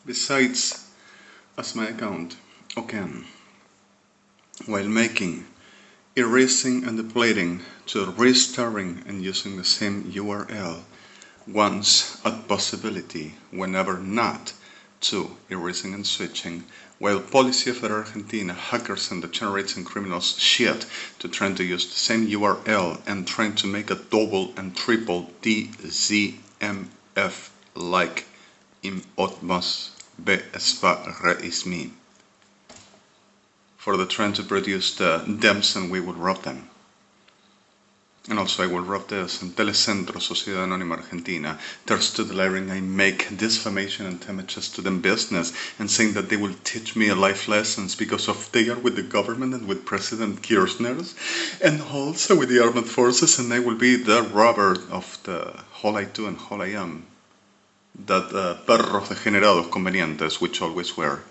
Besides, as my account, OCAN, while making, erasing and depleting to restoring and using the same URL once at possibility, whenever not, to erasing and switching, while Policía Federal Argentina, hackers and degenerates and criminals shit to trying to use the same URL and trying to make a double and triple DZMF like im otmos BESMIRCHED for the trying to produce the dems and we will rob them. And also I will rob this in Telecentro, Sociedad Anónima Argentina. They're still delivering I make defamation and damages to them business and saying that they will teach me life lessons because of they are with the government and with President Kirchner's and also with the armed forces and I will be the robber of the all I do and all I am. That perros degenerados convenientes, which always were,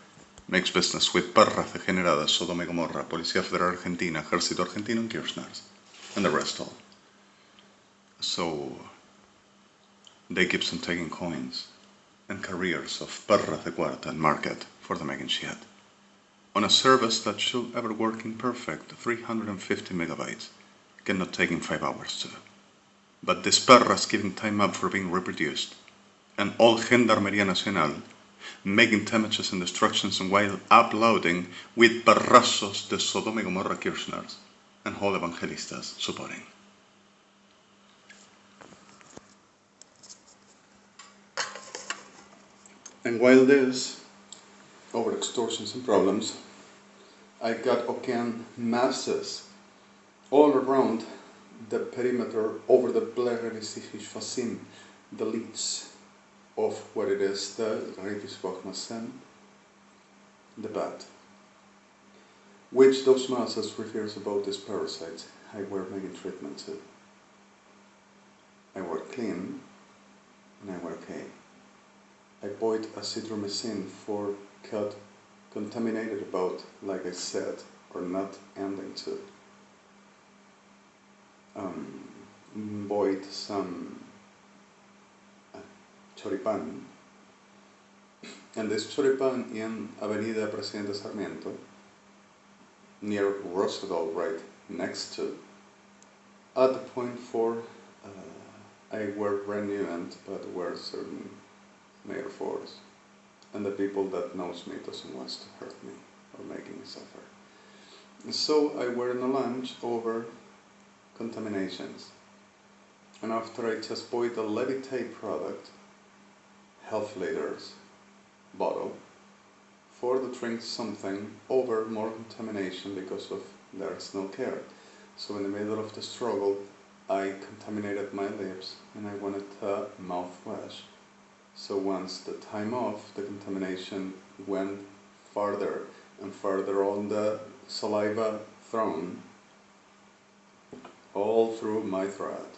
makes business with perras degeneradas, Sodoma y Gomorra, Policía Federal Argentina, Ejército Argentino and Kirchner's. And the rest all. So they keep on taking coins and careers of perras de cuarta and market for the making shit on a service that should ever work in perfect 350 megabytes, cannot taking 5 hours to. But these perras giving time up for being reproduced, and all Gendarmería Nacional making damages and destructions and while uploading with perrazos de Sodoma y Gomorra Kirchners and whole evangelistas supporting. And while this, over extortions and problems, I got OCAN masses all around the perimeter over the Blerenistisch Facim, the leads of what it is, the Revisbachmassen, the bat, which those masses refers about these parasites I were making treatment to. I were clean and I were okay. I bought azithromycin for cut contaminated about, like I said, or not ending to. Bought some choripan, and this choripan in Avenida Presidente Sarmiento, near Roosevelt, right next to, at the point for I were renewant, but were certain mayor force, and the people that knows me doesn't want to hurt me or making me suffer. And so I were in a lunch over contaminations, and after I just bought a Levitate product, half liters bottle, for the drink something over more contamination because of there's no care. So in the middle of the struggle, I contaminated my lips and I wanted a mouthwash. So once the time off, the contamination went farther and farther on the saliva thrown, all through my throat.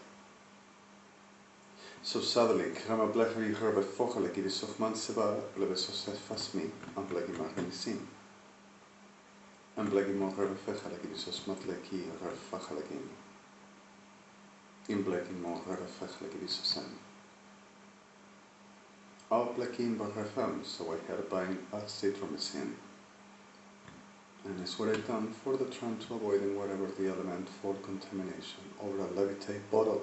So suddenly, krama blekhi herbe fogele gibis of manseba blebesos fasmi and blegi margenisin. And blegi mo herbe fechele gibis of matleki herbe fachalegin. In blegi mo herbe fechele gibis of sen. All bleki barhefem, so I had buying azithromycin. And it's what I've done for the trying to avoiding whatever the element for contamination over a Levitate bottle.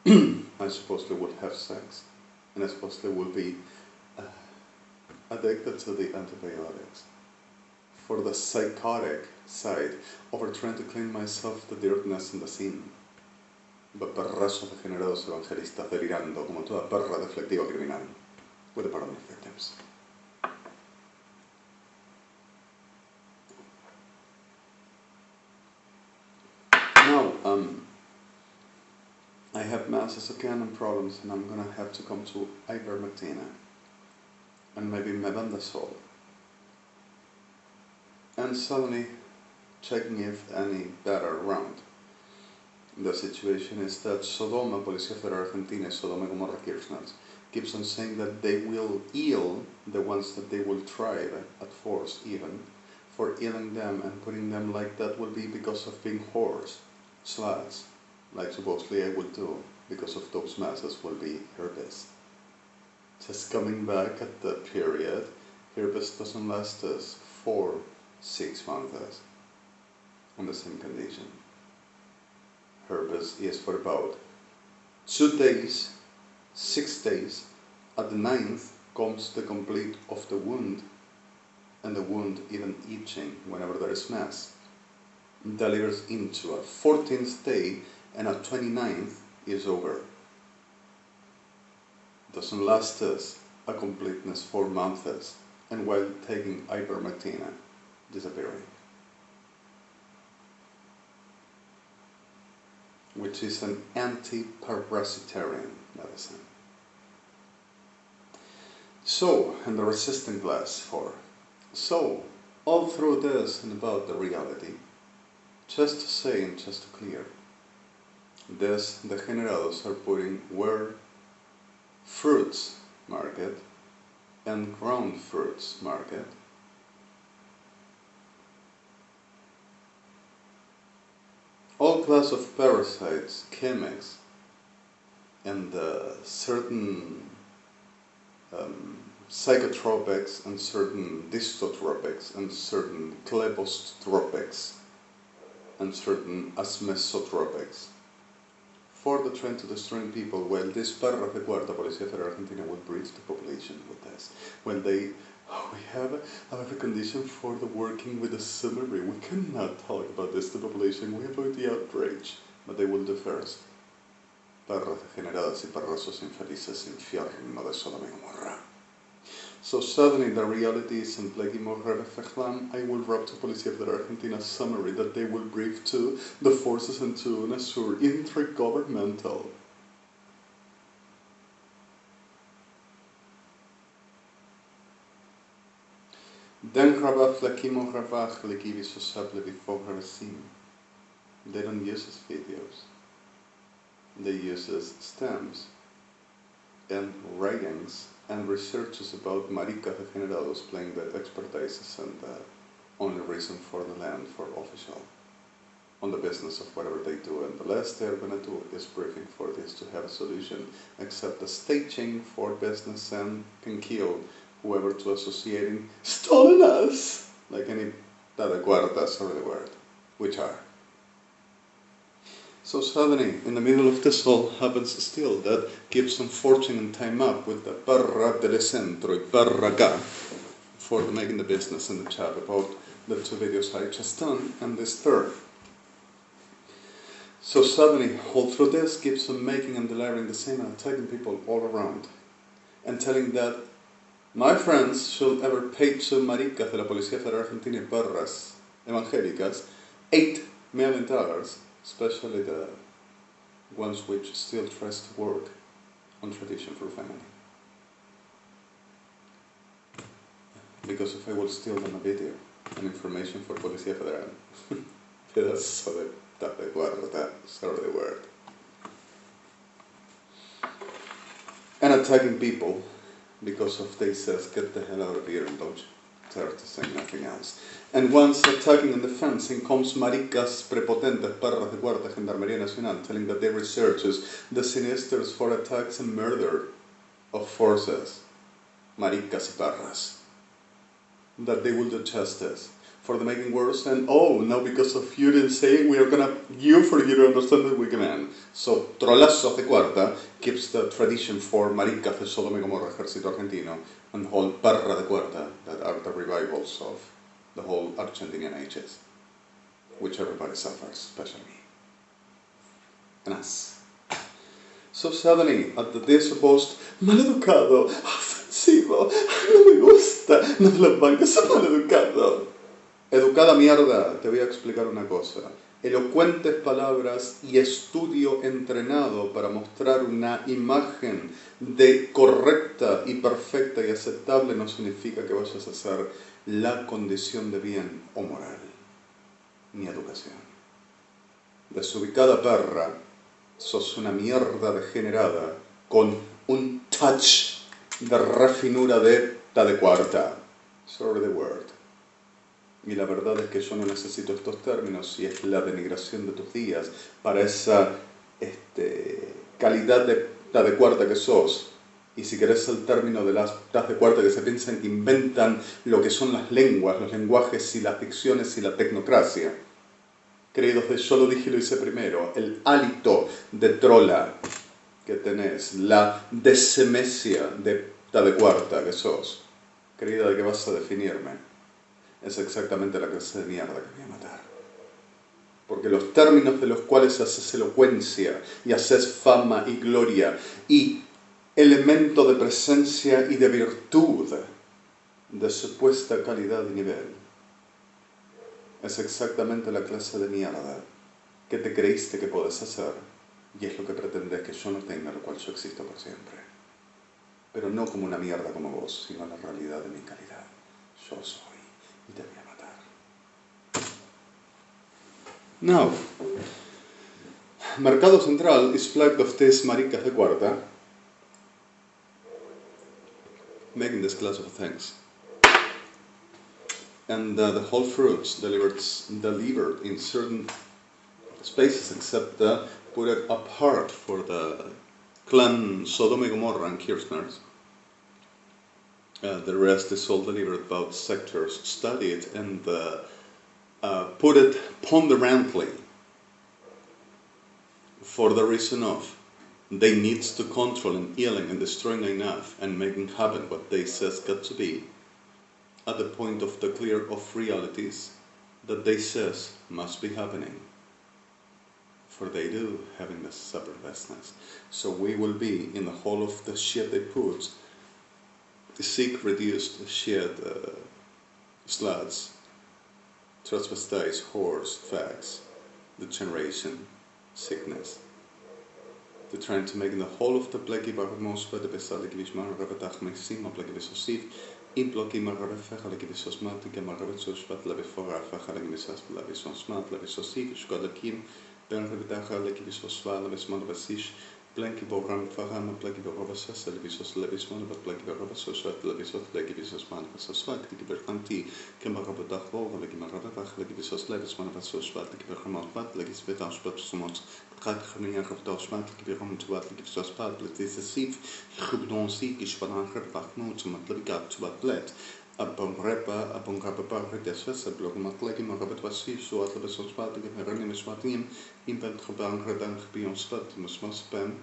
I supposedly would have sex, and I supposedly would be addicted to the antibiotics. For the psychotic side, over trying to clean myself the dirtiness and the sin. But perrazos degenerados evangelistas delirando como toda perra deflectiva criminal, with the pardon of victims. Now, I have masses again and problems, and I'm gonna have to come to ivermectina and maybe mebendazole, and suddenly checking if any better around. The situation is that Sodoma, Policía Federal Argentina, Sodoma y Gomorra Kirchners, keeps on saying that they will heal the ones that they will try at force even, for healing them and putting them like that will be because of being whores, sluts, like supposedly I would do, because of those masses will be herpes. Just coming back at the period, herpes doesn't last us 4-6 months on the same condition. Herpes is for about 2 days, 6 days. At the 9th comes the complete of the wound, and the wound even itching whenever there is mass. Delivers into a 14th day, and at 29th is over. Doesn't last us a completeness 4 months, and while taking ivermectin, disappearing. Which is an anti-parasitarian medicine. So, and the resistant class 4. So, all through this and about the reality, just to say and just to clear, this degenerados are putting where fruits market and ground fruits market, all class of parasites, chemics, and certain psychotropics and certain dystotropics and certain clepostropics and certain asmesotropics for the trend to destroying people, while this párrafo de cuarta Policía Federal Argentina will brief the population with this. When they, we have a condition for the working with a summary. We cannot talk about this to the population. We avoid the outrage, but they will do first. Perras degeneradas y perrosos infelices, infierno de Sodoma y Gomorra. So suddenly the reality is in Plegimo Revefechlam. I will wrap to Policía Federal Argentina summary that they will brief to the forces and to UNASUR intergovernmental. Den Rabaf Lekimo Ravach Lekivi Sosable before Resim. They don't use as videos. They use as stamps and writings and researches about maricas degenerados playing the expertises and the only reason for the land for official on the business of whatever they do. And the last they're going to do is briefing for this to have a solution, except the staging for business and can kill whoever to associating stolen us, like any tadaguardas over the word, which are. So suddenly, in the middle of this all happens still that keeps on fortune and time up with the barra del centro y barra ga for making the business and the chat about the 2 videos I just done and this third. So suddenly, all through this keeps on making and delivering the same and attacking people all around and telling that my friends should ever pay to maricas de la Policía Federal Argentina y perras evangélicas $8 million, especially the ones which still tries to work on tradition for family. Because if I will steal them a video and information for Policía Federal, pedazo de tapeguarda, sorry the word. And attacking people because of they says get the hell out of here and don't dare to say nothing else. And once attacking in defense, in comes maricas prepotentes, perras de guardia, Gendarmería Nacional, telling that they researches the sinisters for attacks and murder of forces, maricas y perras, that they will do justice for the making worse, and oh, now because of you didn't say it, we are gonna, for you to understand that we can. So, Trolazos de Cuarta keeps the tradition for maricas de Sodoma y Gomorra, Ejército Argentino, and whole Perra de Cuarta, that are the revivals of the whole Argentinian ages, which everybody suffers, especially me. And us. So suddenly, at the supposed maleducado, ofensivo, no me gusta, no te lo banques, maleducado. Educada mierda, te voy a explicar una cosa. Elocuentes palabras y estudio entrenado para mostrar una imagen de correcta y perfecta y aceptable no significa que vayas a hacer la condición de bien o moral, ni educación. Desubicada perra, sos una mierda degenerada con un touch de refinura de cuarta. Sorry the word. Y la verdad es que yo no necesito estos términos y es la denigración de tus días para esa calidad de cuarta que sos. Y si querés el término de las tas de cuarta, que se piensan que inventan lo que son las lenguas, los lenguajes y las ficciones y la tecnocracia. Queridos, yo lo dije y lo hice primero, el hálito de trola que tenés, la desemesia de ta de cuarta que sos, querida, de que vas a definirme, es exactamente la clase de mierda que voy a matar. Porque los términos de los cuales haces elocuencia y haces fama y gloria y elemento de presencia y de virtud de supuesta calidad y nivel, es exactamente la clase de mierda que te creíste que podés hacer, y es lo que pretendés que yo no tenga, lo cual yo existo por siempre. Pero no como una mierda como vos, sino la realidad de mi calidad. Yo soy, y te voy a matar. Now, Mercado Central is plagued of these maricas de cuarta, making this class of things. And the whole fruits delivered in certain spaces, except put it apart for the clan Sodom and Gomorrah and Kirchners. The rest is all delivered about sectors studied and put it ponderantly for the reason of they needs to control and healing and destroying enough and making happen what they says got to be at the point of the clear of realities that they says must be happening. For they do having the separate business. So we will be in the whole of the shit they put, the sick reduced shit, sluts, transvestites, whores, fags, degeneration, sickness. They're trying to make in the whole of the blackie bar most by the besalik vishman rabatach mesim of like visosiv in blocking marabefach like visosmatic and marabetsoshpat labefora fachalak visas lavisosmat lavisosiv shkadakim ben rabetach like visosval lavisman basish blanky boram faram blackie barabasas lavisos lavisman but blackie barabasosvat lavisos like visosman basosvat like berkanti kemarabetach or like marabetach like visos lavisman basosvat like berkamat like visvetashpat sumot gaat gemeen geftaalsmaat ik weer om te wat ik zo spaat het is sif goed dan zie ik van een gebracht moet met lekker te wat let op een rappa paar het is blok met lekker maar het was sif zo dat zo spaat ik heb er niet meer in bent gebank dan gebion stad moet maar spam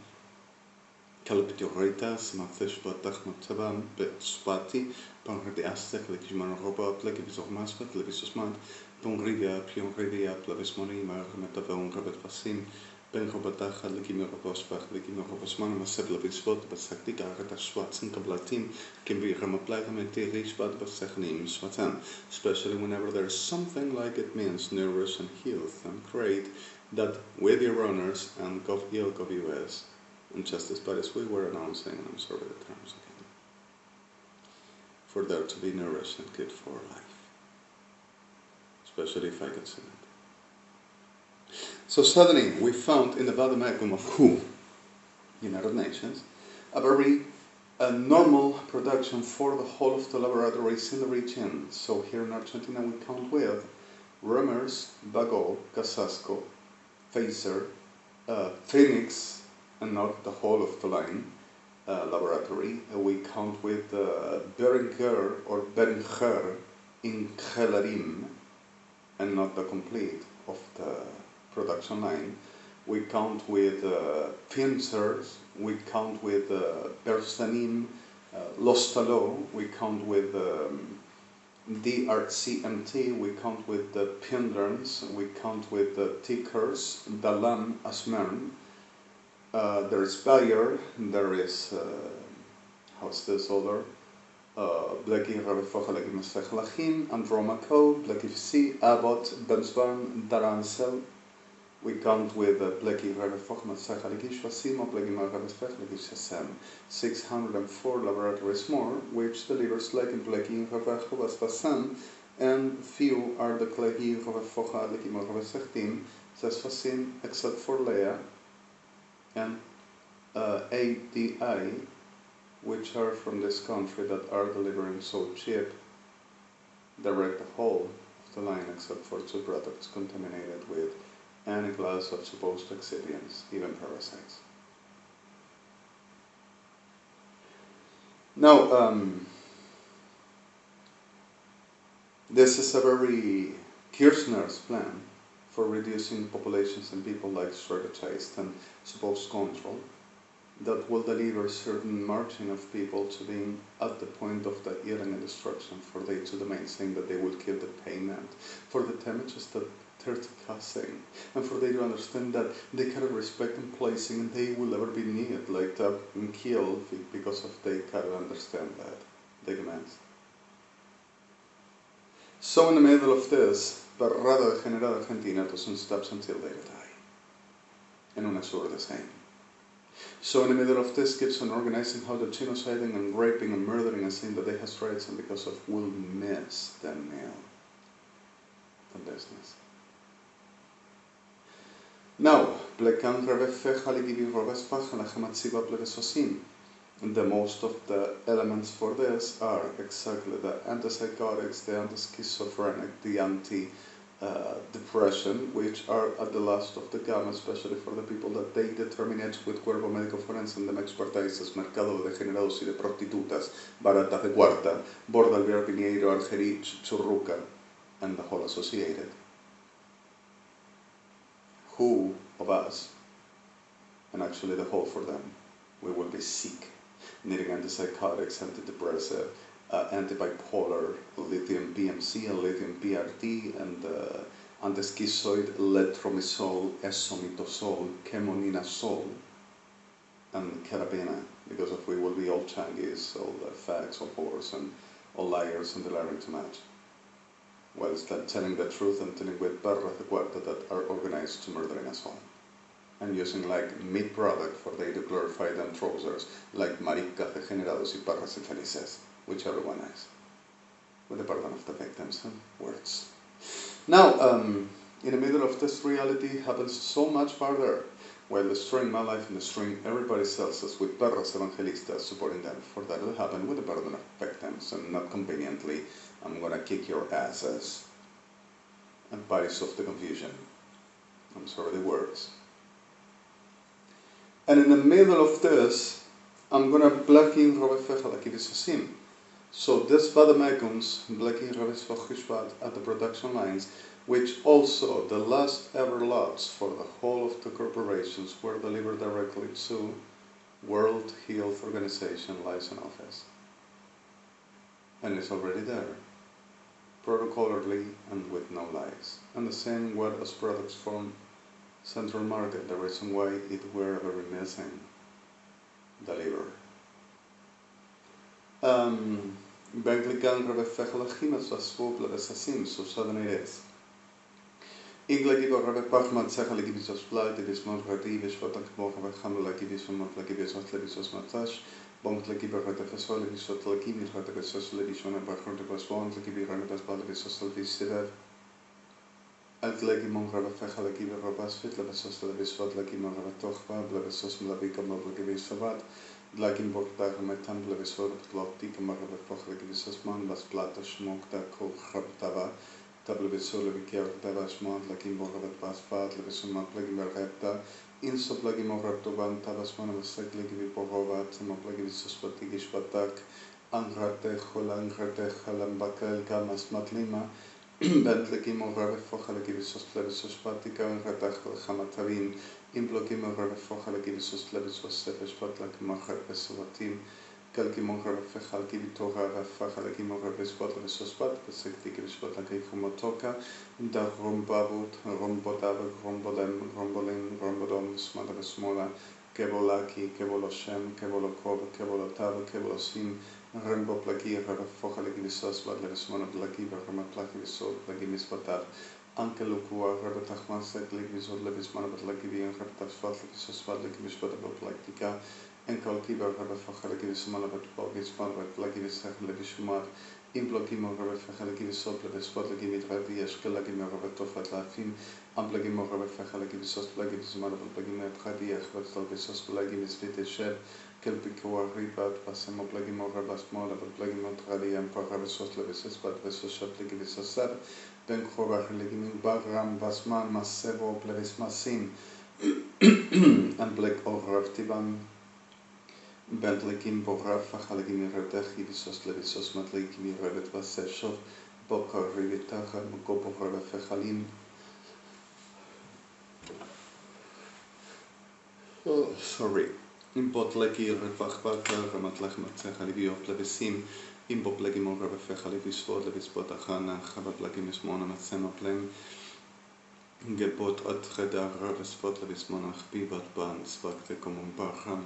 kalpitioritas maar fish wat dag met tabam spati pan het eerste dat je maar robot lekker is of maar spat lekker zo smaat dan pion rivia plavis money maar met dat een robot vaccin Ben Robatach, Lekimir Robospach, Lekimir Robosman, Masebla Bispot, Basaktika, Ratashwats, and Kablatim can be Ramaplagamete, Rishbat, Basachnim, Swatan, especially whenever there's something like it means nourish and health and create that with your honors and Gov US and justice bodies we were announcing, and I'm sorry the terms again, for there to be nourished and good for life, especially if I could say it. So suddenly we found in the vademecum of WHO, United Nations, a very normal production for the whole of the laboratories in the region. So here in Argentina we count with Reimers, Bagol, Casasco, Phaser, Phoenix, and not the whole of the line laboratory. We count with Beringer or Beringer in Gelarim, and not the complete of the production line. We count with Pincers, we count with Bersanin, Lostalo, we count with DRCMT, we count with the Pinderns, we count with the Tickers, Dalam, Asmern. There is Bayer, there is, how's this other? Blackie Rabefocha, Blackie Mesechlachim, Andromaco, Blackie FC, Abbott, Bensban, Darancel. We count with Blackie Rabefocha, Mesechalikish, Vasimo, Blackie Marabefech, Blackie Shasem. 604 laboratories more, which delivers Blackie Rabefocha, Vasfasem, and few are the Blackie Rabefocha, Blackie Marabefechtim, Sesfasim, except for Leia, and ADI, which are from this country that are delivering so cheap, direct the whole of the line except for two products contaminated with any class of supposed excipients, even parasites. Now, this is a very Kirchner's plan for reducing populations and people like strategized and supposed control that will deliver certain margin of people to being at the point of the healing and destruction for they to the main saying that they will kill the payment for the damages that they're causing, and for they to understand that they cannot respect and placing and they will never be needed like that and kill because of they cannot understand that they demands. So in the middle of this, Barrada degenerada Argentina doesn't stop until they die. And una sort of the same. So in the middle of this keeps on organizing how the genociding and raping and murdering and saying that they has rights and because of will miss the meal. The business. Now, Blekan Revefecha Ligivi Rovesfach and Ahamatsiba Plevesosim. The most of the elements for this are exactly the antipsychotics, the anti-schizophrenic, the anti-depression, which are at the last of the gamma, especially for the people that they determine it with cuerpo médico forense and them expertises, mercado de degenerados y de prostitutas, baratas de cuarta, Bordal, Pinheiro, Argerí, Churruca, and the whole associated. Who of us, and actually the whole for them, we will be sick, needing antipsychotics, antidepressive, antibipolar, lithium PMC and lithium PRT, and antischizoid, letromyzole, esomeprazole, kemoninazole, and carabina, because if we will be all changies, all facts, all whores, and all liars, and delivering too much. While telling the truth and telling with perras de cuarta that are organized to murdering us all. And using like meat product for they to glorify them trousers, like maricas degenerados y perras infelices, which everyone has, with the pardon of the victims and words. Now, in the middle of this reality happens so much farther, while destroying my life and destroying everybody else's with perras evangelistas supporting them, for that will happen with the pardon of victims, and not conveniently, I'm gonna kick your asses. And Paris of the confusion. I'm sorry the words. And in the middle of this, I'm gonna blacking Robefecha like it is a sim. So this vademekums blacking Robefecha at the production lines, which also the last ever lots for the whole of the corporations were delivered directly to World Health Organization license office. And it's already there, protocolarly and with no lies. And the same word as products from Central Market, the reason why it were very missing, delivered. Bengligan Revefechalachim as swoop Levesasim, so sudden it is. Iglagibo Revepachmat Sechaligibisos Flight, it is not Radivish, what Hamlakibis from Motlakibis, Levisos Matash, Bonklegiber Retefesol, Levisot Lakibis, Retepesos, Levishon, and Bachortebas, Bonklegibi, Renetas, Balavisos, Levisidev. Altlegi Mongrevefecha Lagibi Robas Fit, Levesos, Levisot, Lagimon Revetochva, Levesos, Mlavika, Motlagibis Savat. Lagim Bortar Metan Blevisor, Lotika Marvefoch, Legivisos Man, Las Plata, Schmokta, Kochaptava, Tablevisor, Levikier, Tavasmont, Lagim Borvet Pasfat, Levisuma, Plagimerhepta, Inso Plagimoraptovan, Tavasman, Vasek, Legivi Porovat, Moplagivisos Patigish Patak, Angrate, Holangrate, Halambakel, Gamas Matlima, Bentlekimo Ravefocha, Legivisos Plevisos Patika, Ratach, Hamatavin. Implokimo Ravefocha Legivisos Levisos Sepesh Patlak Mahar Pesavatim, Kalkimo Ravefecha Givitora Rafacha Legimo Ravespot Levisos Pat, Pesectikish Patlaki Fumotoka, Da Rombabut, Rombodava, Rombodem, Rombolin, Rombodom, Smadavesmola, Kevolaki, Kevoloshem, Kevolokov, Kevolotav, Kevolosim, Rembo Plaki, Ravefocha Legivisos, Badlevismona Plaki, Ramaplaki Visot, Plagimis Patav. Anche Lukua, Rebetachman, Seklik, Visod Levisman, but like Givian, Reptafat, Levisos, Padlik, Vispatable, Lactica, and Kalkiba, Rebefachalikismala, but Bogis, Padlet, Lagivis, Levishumat, Implokimo, Rebefachalikisot, Levispot, Legimit, Ravias, Kalagimo, Rebetofat, Lafim, Amplagimo, Rebefachalikisot, Lagivisman, but Lagimet, Radiach, Vetlogisos, Lagimis, Viteshev, Kelpico, Ribat, Passemo, Plagimo, Rabasmola, but Plagimot, Radiam, Paravisos, Levises, but Vesos, Legivisosab. Ben Chorach Legimin Bagram Basman Masevo Plevis Masim and Black Oraftivan Bentlekin boraf halegimi redechi visos levisos matlegimi revet vaseshov bokar rivitacha mkoborave fechalim. Oh, sorry. Impotleki refachbata ramatlech matzechaliviov levisim impoplegi morave fechalivisvod levispotachana chabaplegim ismona matzemaplem gebot atreda ravesvod levismonach bivat ban svakte komum barham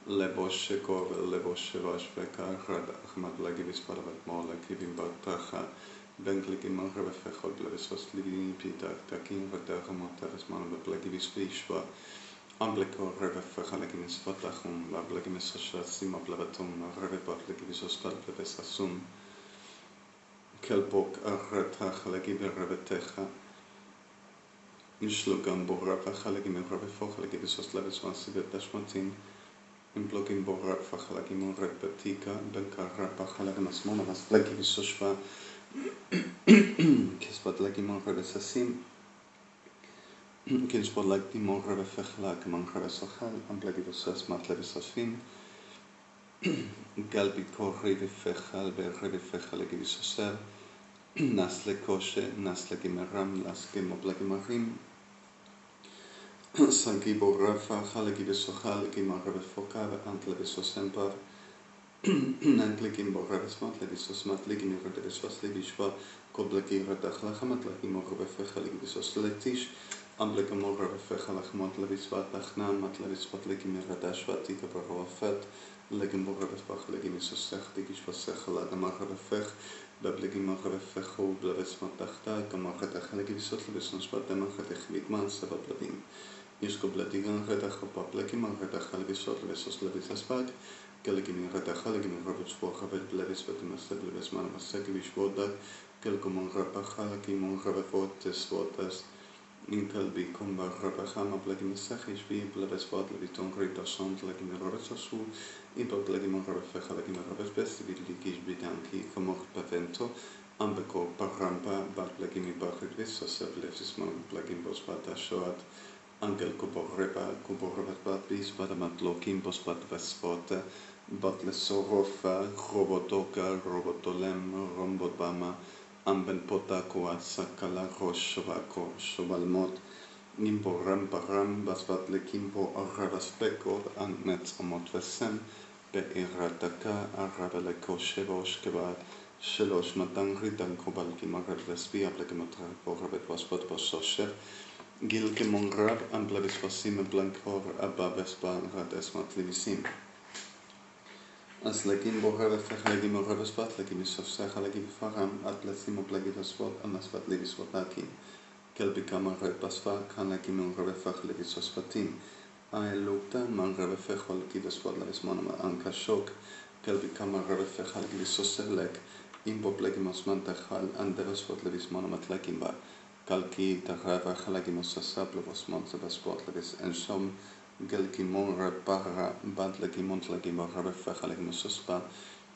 Leboshekov, Leboshevash, Rad, Ahmad Lagivis Paravat Mola, Kivim Batacha, Benklikim Revefechod, Levisos Livini Pita, Takin, Vatacha Montaris Manaba, Blagivis Vishwa, Ambleko Revefechalegimis Vatachum, Blagimis Shasim of Levatum, Revepat Legivisos Palplevesasum, Kelbok, Arretach, Legivi Revetecha, Ishlugam, Borafach, Legimi Revefoch, Legivisos Leviswan Sibet Dashmatin. Implogin borrat fachalagimon repetica, bencarra pachalagimas monamas legivis soshva, kispat legimon revesasim, kispat legimon revefechalagimon revesochal, amblegivis sasmat levisosfim, galbit kor revefechal, berevefechal legivis sosel, nasle koshe, nasle gimeram, nasle moblegimarim, Sangibo Rafa, Halegivisochal, Gimarvefoka, Antlevisosempa, Nantligimbo Ravesmat, Levisosmat, Ligimir Revisos Levishva, Kobleki Radachlachamat, Legimorvefechaligivisos Letish, Amblegamor Revefechalachmot, Levisvat, Lachnan, Matlevisvat, Legimir Radashva, Tika Barovafet, Legimor Revefach, Legimisosech, Digishvasechal, Gamarvefech, Bablegimor Revefecho, Blevesmat Dachta, Gamarvefechaligivisot, Levisosvat, Demarvetech Vidman, Sabablevim. Isko bledigan redach paplekim redach levisot levisos levisasbag kelegimi redach legimi robots for habet levis vetumas levis man masegish vodak kelkomon rapachal kimon rabot tesvotas inkalbi komba rapacham blegim sachish vi levis vot leviton grita sont legimi robosasu impot legimon rabefach legimi robes best vidlikish bidanki komok pavento ambeko parampa bat legimi bachit visos levis man blegim bosvata shoat Angel kuborrevat bat bis badamat lokim bos bat vesvote bat lesorofa robotoka robotolem rombotbama amben potakoa sakala roshovako shovalmot nimboram param basvat lekimbo aravaspeko anmet omot vesem be'irataka araveleko shevosh kebat shelosh matan ritan kobal kimarat vespi aplekimotra borrevet vasvot bososhev Gilgemon Rab Amblevis Vasim Blancor Ababespan Radesmat Livisim. As legim borreve fechlegim orevespat legimis of sechalegim faram at lesim oblegivasvot amasvat levisvotakim. Kelbikama red basva kan legim orevefach levisosvatim. Aelukta man revefechol givasvot levismonama ankashok. Kelbikama revefechal givisoselek. Imbo plegimos mantechal andevasvot levismonama tlegimba. Kalki tarava halagimos sasaplevos montsabasvot levis ensom gelkimon repara bad legimon legimor revefechalagimos sospa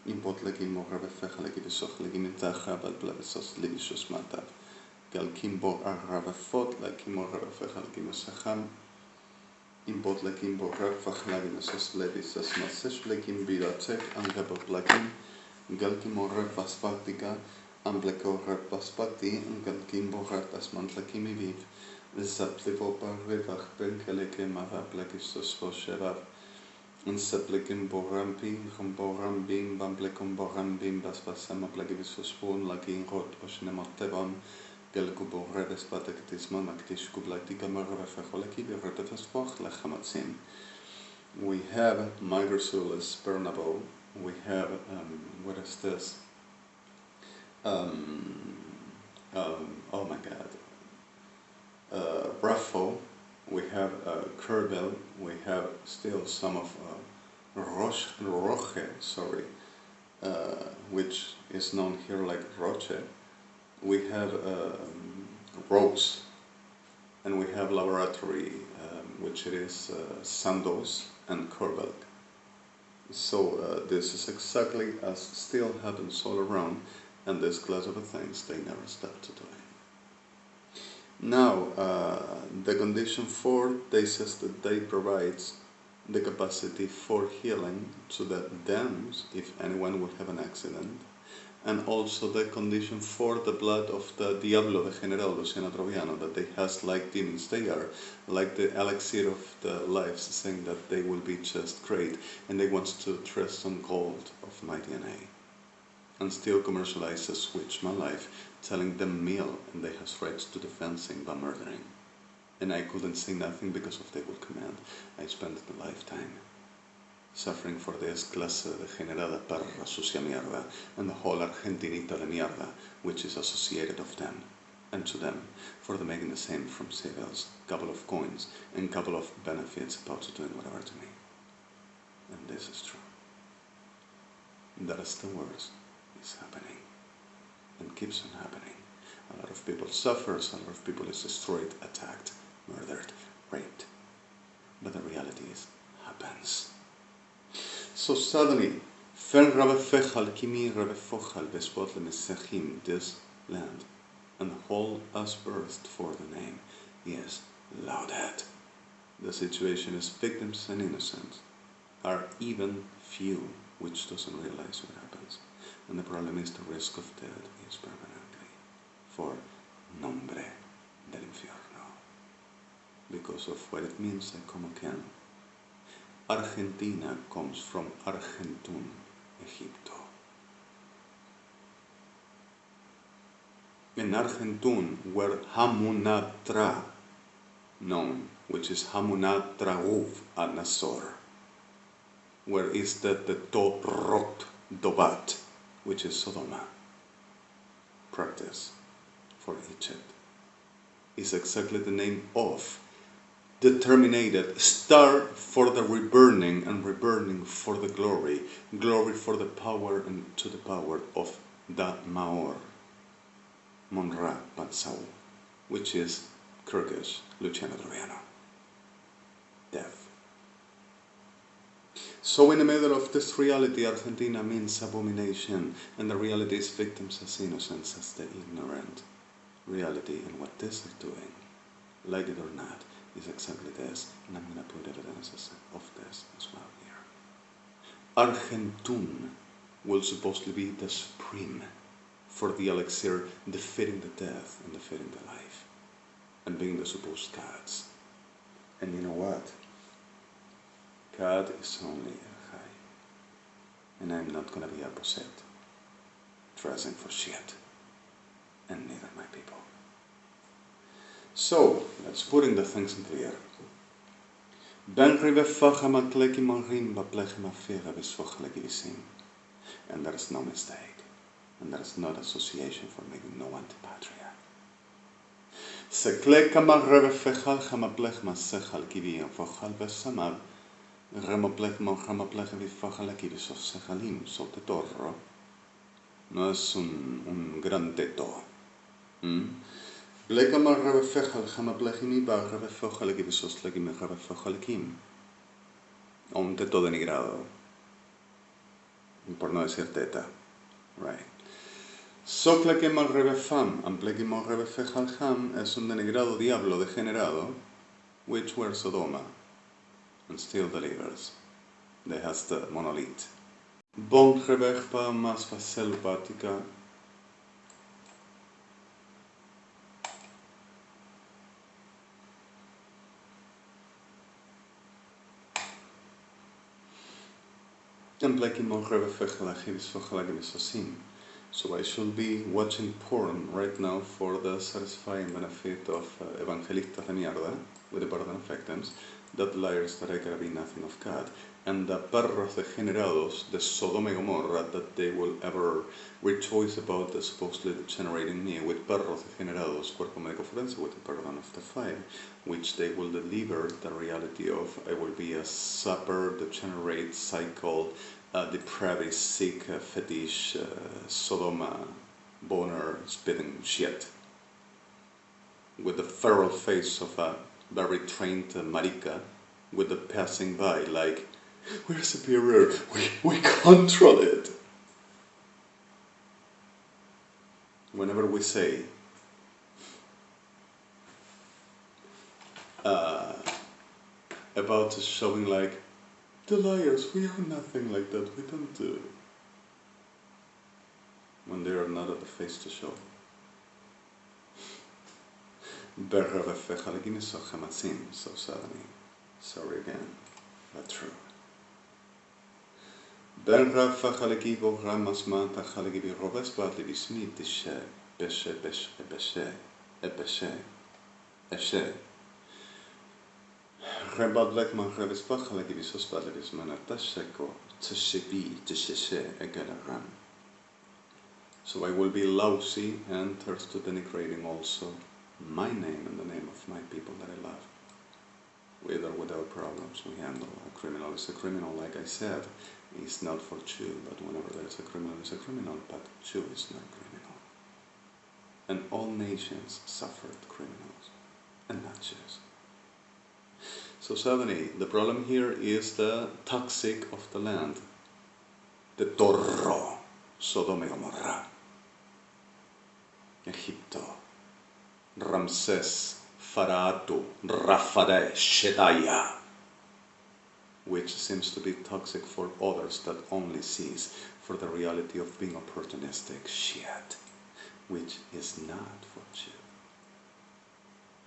impot legimor revefechalagivisoch legimitacha bad plevisos levisos matav gelkimbo arravefot legimor revefechalagimos sacham impot legimbo revefechalagimos levis asmasesh legim bidatek angabot legim gelkimor revaspatika Ambleko Rapaspati, Galkimbo Ratasmantlakimi Viv, Zaplivopa Rivach Benkeleke Mava Blekistos Voshevav, and Seplikim Borampi, Ramborambim, Bamblekum Borambim, Baspasama Blegivisos Phone, Lakin Rot, Oshnemotevam, Gelkubo Redes Patektisman, Aktish Kublaktika Maravefecholeki, Redetas Voch, Lechamatzin. We have Migrasulus Bernabo, we have, what is this? Oh my god, Raffo, we have Kerbel, we have still some of Roche, which is known here like Roche. We have Rose, and we have Laboratory, which it is Sandoz and Kerbel. So this is exactly as still happens all around. And this class of things they never stop to do. Now, the condition 4, they says that they provides the capacity for healing to the dams if anyone would have an accident, and also the condition for the blood of the Diablo, the General Luciano Troviano, that they has like demons. They are like the elixir of the lives, saying that they will be just great, and they want to trust some gold of my DNA, and still commercialize a switch my life, telling them meal, and they has rights to defending by murdering. And I couldn't say nothing because of they would command. I spent a lifetime suffering for this clase degenerada perra sucia mierda, and the whole Argentinita de mierda, which is associated of them, and to them, for the making the same from civils, couple of coins, and couple of benefits about to doing whatever to me. And this is true. That is the worst is happening, and keeps on happening. A lot of people suffers, a lot of people is destroyed, attacked, murdered, raped. But the reality is, happens. So suddenly, this land, and the whole us birthed for the name, yes, lauded. The situation is victims and innocents are even few, which doesn't realize what happens. And the problem is the risk of death is permanently, for nombre del infierno, because of what it means, como can. Argentina comes from Argentum, Egipto. In Argentum, where Hamunatra known, which is Hamunatrauf an-Nasor, where is the Torot Dobat, which is Sodoma, practice for Egypt, is exactly the name of determined star for the reburning, and reburning for the glory, glory for the power and to the power of the Maor, Monra Pansau, which is Kyrgyz, Luciano Troviano, death. So in the middle of this reality, Argentina means abomination, and the reality is victims as innocents, as the ignorant reality, and what this is doing, like it or not, is exactly this, and I'm going to put evidences of this as well here. Argentum will supposedly be the supreme for the elixir, defeating the death and defeating the life, and being the supposed gods. And you know what? God is only a high, and I'm not going to be opposite, dressing for shit, and neither my people. So, let's putting the things in clear. And there is no mistake, and there is not association for making no antipatria. No es un gran teto. O un teto denigrado, por no decir teta, right? So plequemal rebefam, and plequemal rebefejalham es un denigrado diablo degenerado, which were Sodoma, and still delivers. They has the monolith. Bon rebechpa mas facelpatica. So I should be watching porn right now for the satisfying benefit of evangelistas de mierda, with the pardon of victims, that liars that I gotta be nothing of God, and the perros degenerados, the Sodoma y Gomorra, that they will ever rejoice about the supposedly degenerating me with perros degenerados, cuerpo médico forense, with the pardon of the fire, which they will deliver the reality of I will be a supper, degenerate, cycle, depraved, sick, fetish, Sodoma, boner, spitting shit, with the feral face of a very trained marica, with the passing by like, we're superior, we control it. Whenever we say about showing like The liars, we are nothing like that, we don't do. When they are not at the face to show. So suddenly, sorry again, but true. Ben Rafachalegi Boramas Manta Halegi Robes Badli Bismit Dishe, Beshe, Beshe, Beshe, Ebeshe, Eshe. Rebad Lekman Reves Bachalegi Bisos Badli Bismana Tasheko, Tshebi, Tsheshe, Egalaran. So I will be lousy and thirst to denigrating also my name and the name of my people that I love. With or without problems, we handle. A criminal is a criminal, like I said. It's not for Jew, but whenever there's a criminal, it's a criminal, but Jew is not criminal. And all nations suffered criminals, and not Jews. So suddenly, the problem here is the toxic of the land. The Torro, Sodom y Gomorrah, Egipto, Ramses, Faratu, Rafade, Shedaya, which seems to be toxic for others that only sees for the reality of being opportunistic shit, which is not for Jew.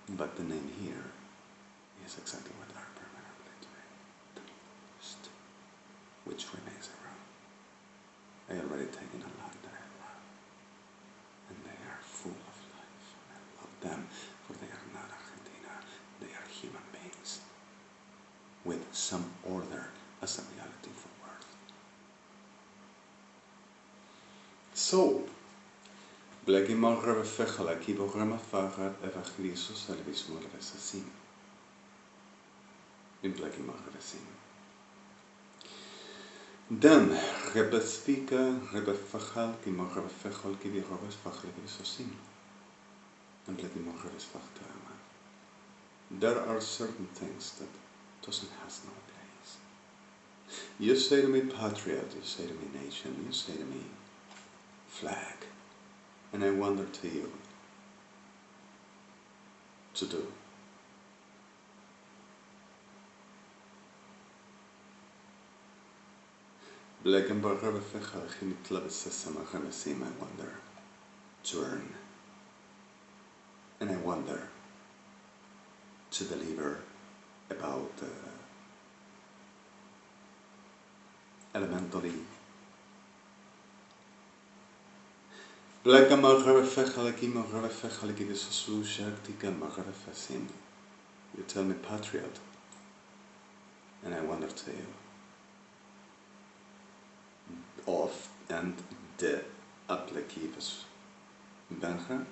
But the name here is exactly what they are permanently doing, the East, which remains around. I already taken a lot that I love, and they are full of life, and I love them, for they are not Argentina, they are human beings, with some order as a reality for worth. So, Blagimar Revefechala Kiborama Farad Evachlisus Alvismur Resasim. In Blagimar Resim. Dan Rebesvika Rebefachal Kimor Rebefechal Kibi Robes Fachal Kibisosim. And Blagimar Rebesfachtama. There are certain things that doesn't has no place. You say to me patriot, you say to me nation, you say to me flag, and I wonder to you to do. I wonder to earn, and I wonder to deliver about elementally. You tell me patriot, and I wonder to you of and the applicatives Benja.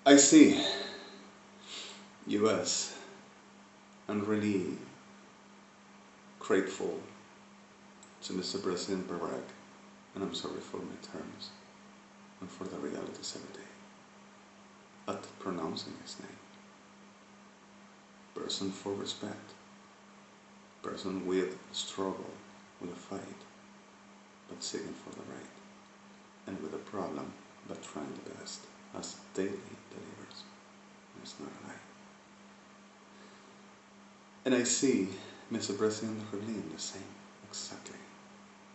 I see US and really grateful to Mr. President Barack, and I'm sorry for my terms and for the realities every day, at pronouncing his name. Person for respect, person with struggle, with a fight, but seeking for the right, and with a problem, but trying the best, as daily delivers. It's not a lie. And I see Mr. President Berlin the same, exactly.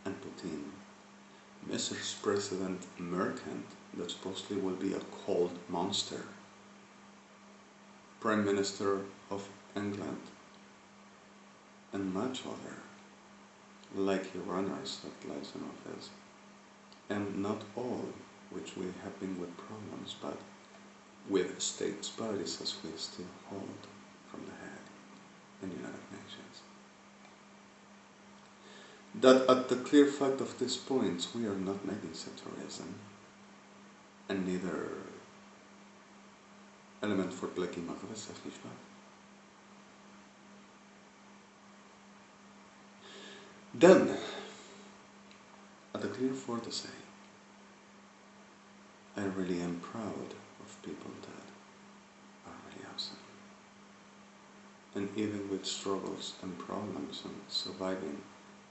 And Putin, Mr. President Merkel, that supposedly will be a cold monster, Prime Minister of England, and much other, like runners that lies in office, and not all which we have been with problems, but with states bodies as we still hold from the head in the United Nations. That at the clear fact of these points, we are not making sectorism, and neither element for blacking Maghreb. Then, at the clear for to say, I really am proud of people that are really awesome. And even with struggles and problems and surviving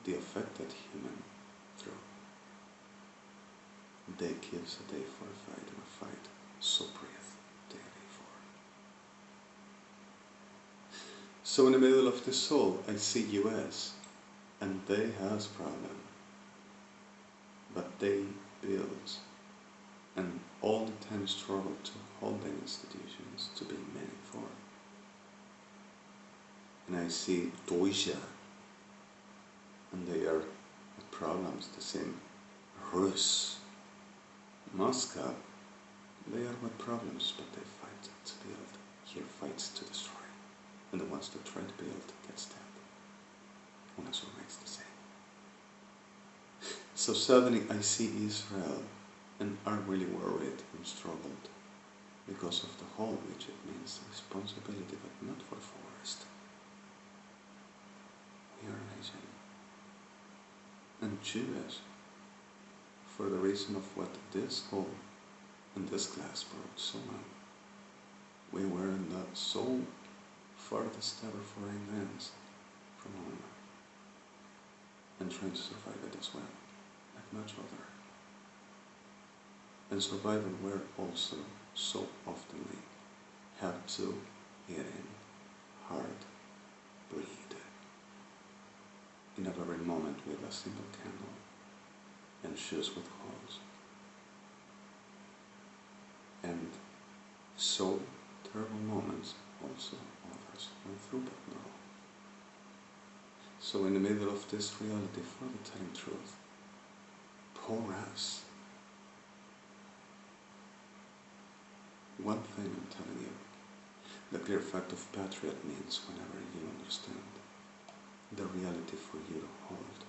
the affected human through, they gives a day for a fight, and a fight so breathe daily for. So in the middle of the soul, I see US, and they has problem, but they build, and all the time struggle to hold the institutions to be meaningful. And I see Deutsche, and they are with problems. The same Rus, Moscow, they are with problems, but they fight to build. Here fights to destroy. And the ones that try to build get stabbed. UNASUR makes the same. So suddenly I see Israel and are really worried and struggled because of the whole, which it means responsibility, but not for forest. We are a nation. And Jews, for the reason of what this hole and this glass brought so on, we were in the so farthest ever foreign lands from home, and trying to survive it as well, like much other. And survival were also so oftenly have to eat in, hard, breathe, in a very moment with a simple candle and shoes with holes. And so terrible moments also others went through, but no. So in the middle of this reality, for the telling truth, poor us. One thing I'm telling you, the clear fact of patriot means whenever you understand the reality for you to hold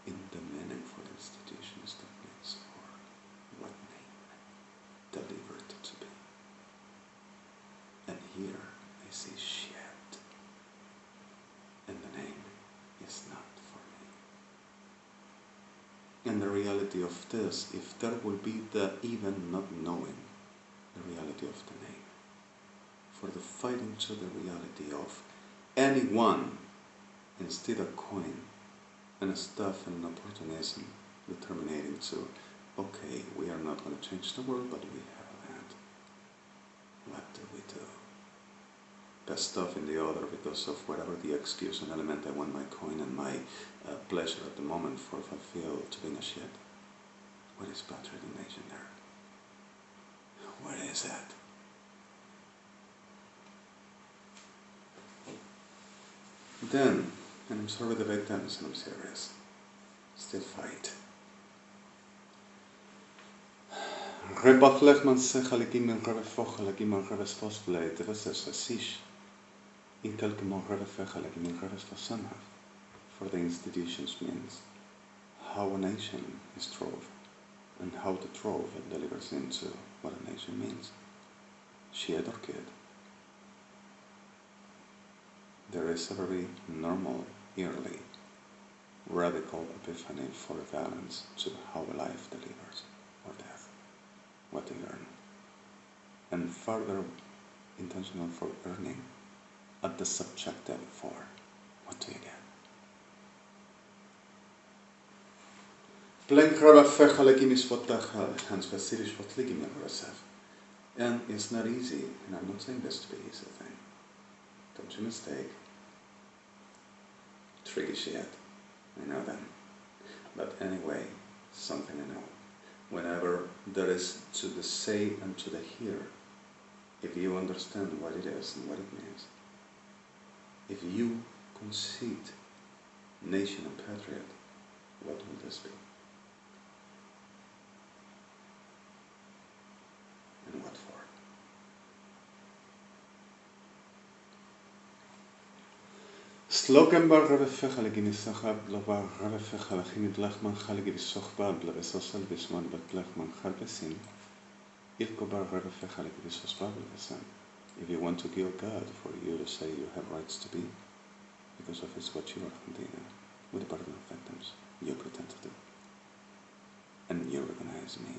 in the meaningful institutions that means for what name delivered to be. And here I see shit, and the name is not for me. And the reality of this, if there will be the even not knowing the reality of the name, for the fighting to the reality of anyone, instead of coin and stuff and opportunism, determining to, okay, we are not going to change the world, but we have a land. What do we do? Best stuff in the other because of whatever the excuse and element, I want my coin and my pleasure at the moment for fulfill to being a shit. What is patriot nation there? What is it? Then, and I'm sorry the victims, and I'm serious, still fight. Rebach man se chalikim men rebe foch chalikim man rebe stos blei dreses asish in kelke man rebe fech chalikim men rebe stosana. For the institutions means how a nation is trove, and how to trove it delivers into what a nation means. Shed or kid. There is a very normal, yearly, radical epiphany for a balance to how a life delivers, or death, what they earn, and further intentional for earning at the subjective for what do you get. And it's not easy, and I'm not saying this to be an easy thing. Don't you mistake. Tricky shit. I know that. But anyway, something I know. Whenever there is to the say and to the hear, if you understand what it is and what it means, if you concede nation and patriot, what will this be? And what for? Slogan bar rebe fechale ginisachab lobar rebe fechale chimid lechman chale givisochbab levesosal visman bet lechman chal besin ilko bar rebe fechale givisosbab levesan. If you want to kill God for you to say you have rights to be, because of it's what you are Argentina, with the burden of victims, you pretend to do. And you recognize me,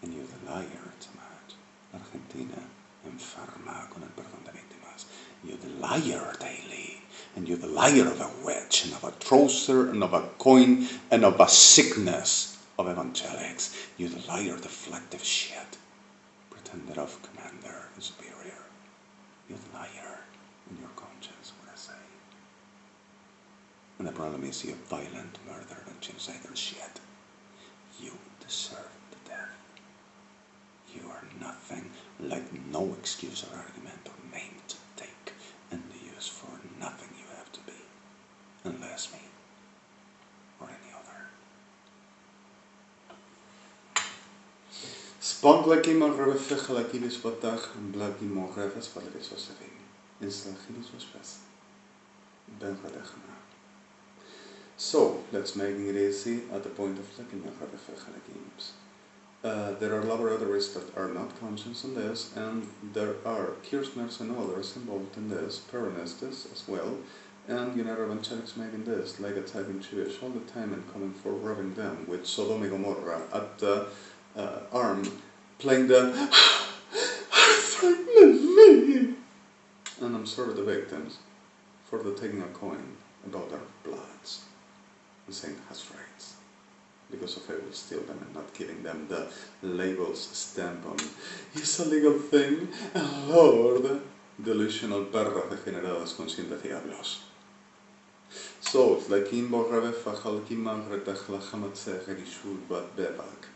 and you're the liar, Tomás. Argentina enferma con el perdón de víctimas. You're the liar daily, and you're the liar of a wedge, and of a trouser, and of a coin, and of a sickness of evangelics. You're the liar, deflective shit, pretender of commander and superior. You're the liar in your conscience with a And the problem is you're violent murder and genocidal shit. You deserve the death. You are nothing like no excuse or argument or name to take and use for nothing you have to be. Unless me or any other. Spanglaki magrefe gelakilis batag en blaki mogreves valekis osevin. Inslagilis ospes. Ben gelegena. So, let's make it easy at the point of looking at games. There are laboratories that are not conscious on this, and there are Kirchners and others involved in this, Peronistas as well, and United Evangelics making this, like a typing Jewish all the time and coming for robbing them with Sodom and Gomorrah at the arm, playing the and I'm sorry the victims for the taking a coin about their bloods and saying has rights. Because of I will steal them and not giving them the labels stamp on it's a legal thing, and Lord, delusional perras degeneradas conscientes diablos. So, lakin borreve fajalki magretech lachamatse gerishul bat bebak.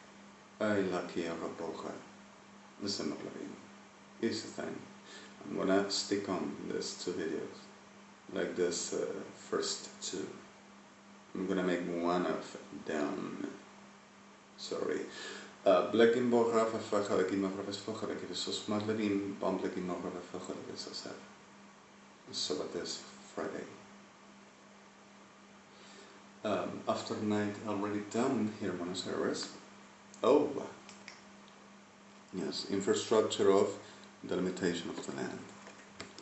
I laki araboga. Listen, Maplavin. Here's the thing. I'm gonna stick on these two videos. Like this first two. I'm gonna make one of them. Sorry. Blekin borrave fajalki magreves fajalki visos madlevin bamblekin magreves fajalki visos. So about this Friday. Afternight already done here in Buenos Aires. Oh, yes, infrastructure of delimitation of the land.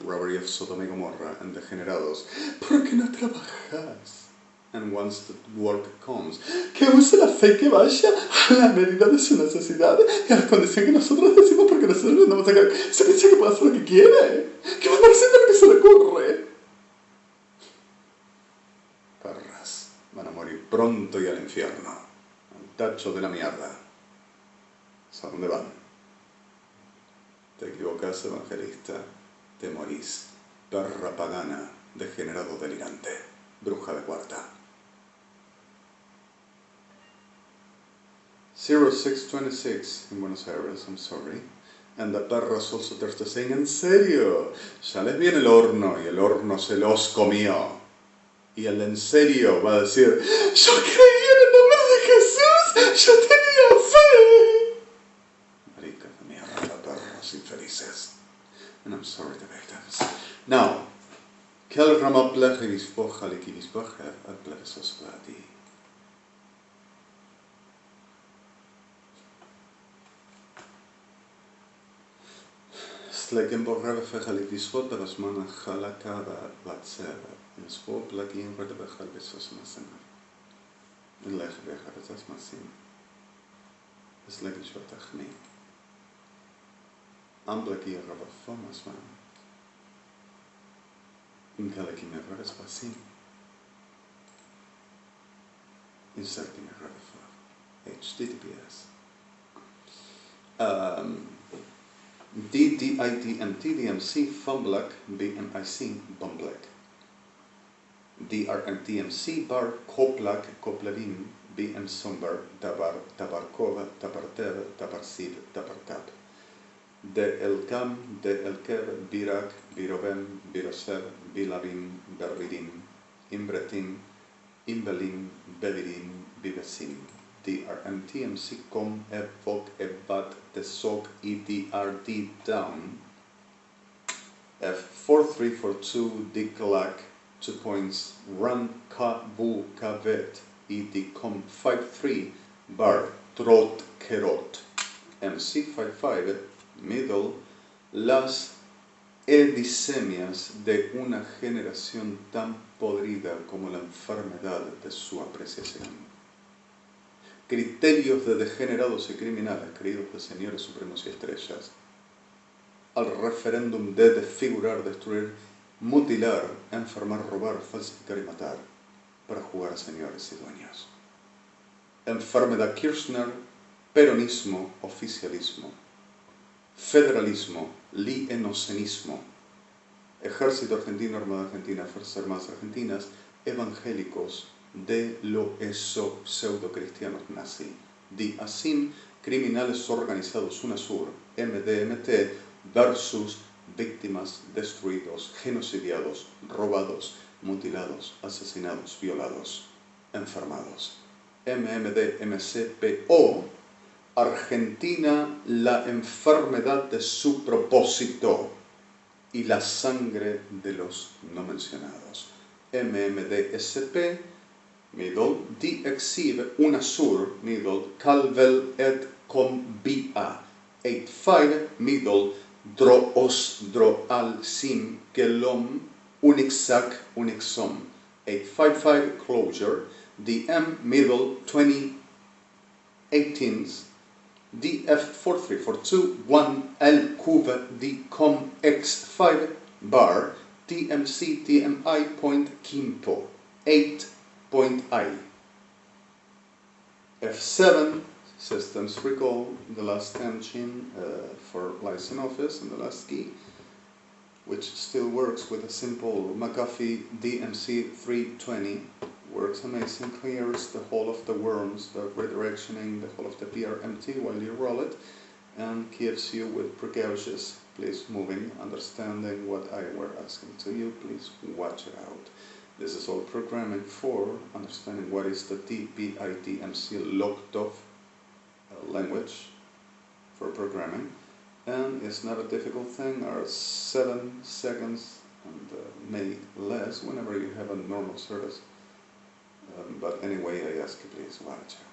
Robbery of Sodom y Gomorrah and degenerados. ¿Por qué no trabajas? And once the work comes, que use la fe que vaya a la medida de su necesidad y a la condición que nosotros decimos porque nosotros andamos acá. Se piensa que puede hacer lo que quiere, que va a andar haciendo lo que se le ocurre. Perras, van a morir pronto y al infierno, al tacho de la mierda. ¿A dónde van? Te equivocas, evangelista, te morís, perra pagana, degenerado delirante, bruja de cuarta. 0626 in Buenos Aires, I'm sorry. And the perras also thirsty saying, en serio, ya les viene el horno y el horno se los comió. Y el en serio va a decir, yo creí en el nombre de Jesús, yo tenía fe. Maricas de mierda, perros infelices. And I'm sorry the victims. Now, quel rama plegeris fojalikibis bacher at plegesos vladi. Sleken borreve fejalikibis vota was mana jalakada vatseva. En svo plugin wordt de behalvesos masenar. En leg behalvesos masin. Es leg ich wat me. Am plugin raba fomas man. In kalaki me rabes masin. Inserting a raba for HTTPS. DDIT and TDMC Fumblak BMIC Bumblak. DRNTMC bar Koplak Koplevin BM Somber Tabar Tabarkova Tabartev Tabarsib Tabartab De Elkam De Elkev Birak Birovem Birosev Bilavim Bervidin Imbretin Imbelim Bevirin Bivesim DRNTMC Com Evok Evat Tesok EDRD Down F4342 Diklak 2 points, run ka bu kavet, com 53 bar trot kerot, MC55 middle, las edisemias de una generación tan podrida como la enfermedad de su apreciación. Criterios de degenerados y criminales, queridos de señores supremos y estrellas, al referéndum de desfigurar, destruir, mutilar, enfermar, robar, falsificar y matar para jugar a señores y dueños. Enfermedad Kirchner, peronismo, oficialismo, federalismo, lienocenismo, ejército argentino, armada argentina, fuerzas armadas argentinas, evangélicos de lo eso pseudo-cristianos nazi. Die Asin, criminales organizados UNASUR, MDMT, versus víctimas destruidos, genocidiados, robados, mutilados, asesinados, violados, enfermados. MMD, MCPO, Argentina, la enfermedad de su propósito y la sangre de los no mencionados. MMDSP, middle, die exhibe UNASUR, middle, calvel et convia. 85, middle, dro os dro al sim gelom unixac unixom. 855, closure, DM, middle, 2018, DF4342, 1 L Cuve DCOM X5 bar, TMC TMI point Kimpo, 8.I. F7, systems recall, the last engine for license office and the last key, which still works with a simple McAfee DMC 320. Works amazing, clears the whole of the worms, the redirectioning, the whole of the PRMT while you roll it, and gives you with precautious, please moving, understanding what I were asking to you, please watch it out. This is all programming for understanding what is the DPIDMC locked off language for programming, and it's not a difficult thing, are 7 seconds and maybe less whenever you have a normal service. But anyway, I ask you please watch out.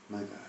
My God.